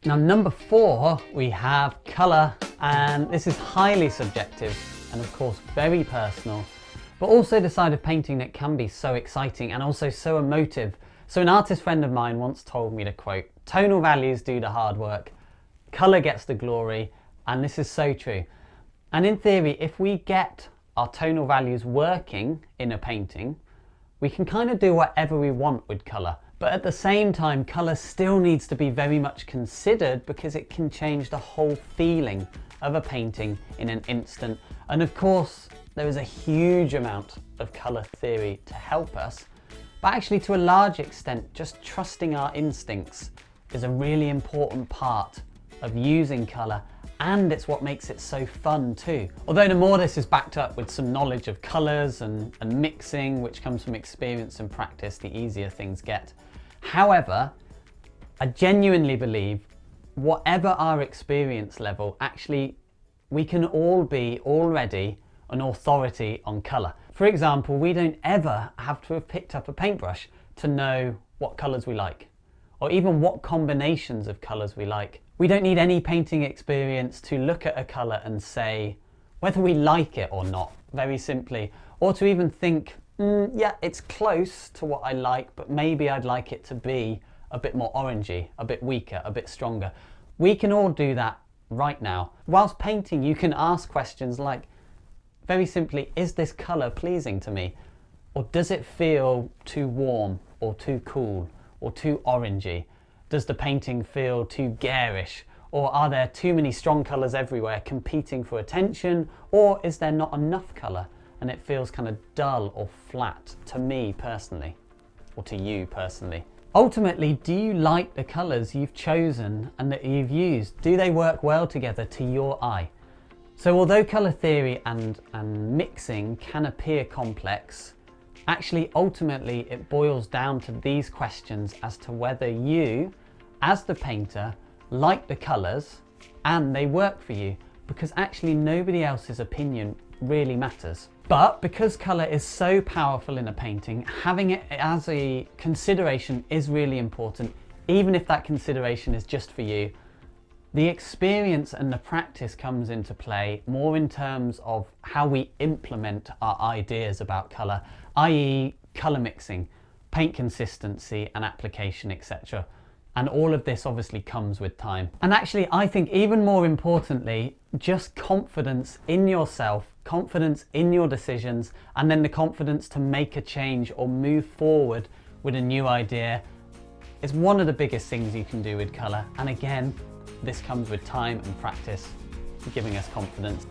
Now, number 4, we have colour, and this is highly subjective and of course very personal, but also the side of painting that can be so exciting and also so emotive. So an artist friend of mine once told me to quote, "Tonal values do the hard work, colour gets the glory," and this is so true. And in theory, if we get our tonal values working in a painting, we can kind of do whatever we want with colour. But at the same time, colour still needs to be very much considered because it can change the whole feeling of a painting in an instant. And of course, there is a huge amount of colour theory to help us, but actually to a large extent, just trusting our instincts is a really important part of using colour, and it's what makes it so fun too. Although the more this is backed up with some knowledge of colours and mixing, which comes from experience and practice, the easier things get. However, I genuinely believe whatever our experience level, actually we can all be already an authority on colour. For example, we don't ever have to have picked up a paintbrush to know what colours we like, or even what combinations of colours we like. We don't need any painting experience to look at a colour and say whether we like it or not, very simply, or to even think, yeah, it's close to what I like, but maybe I'd like it to be a bit more orangey, a bit weaker, a bit stronger. We can all do that right now. Whilst painting, you can ask questions like, very simply, is this colour pleasing to me? Or does it feel too warm or too cool or too orangey? Does the painting feel too garish? Or are there too many strong colours everywhere competing for attention? Or is there not enough colour and it feels kind of dull or flat to me personally, or to you personally? Ultimately, do you like the colours you've chosen and that you've used? Do they work well together to your eye? So although colour theory and mixing can appear complex, actually ultimately it boils down to these questions as to whether you, as the painter, like the colours and they work for you, because actually nobody else's opinion really matters. But because colour is so powerful in a painting, having it as a consideration is really important, even if that consideration is just for you. The experience and the practice comes into play more in terms of how we implement our ideas about colour, i.e. colour mixing, paint consistency and application, etc. And all of this obviously comes with time. And actually, I think even more importantly, just confidence in yourself, confidence in your decisions, and then the confidence to make a change or move forward with a new idea is one of the biggest things you can do with colour. And again, this comes with time and practice, giving us confidence.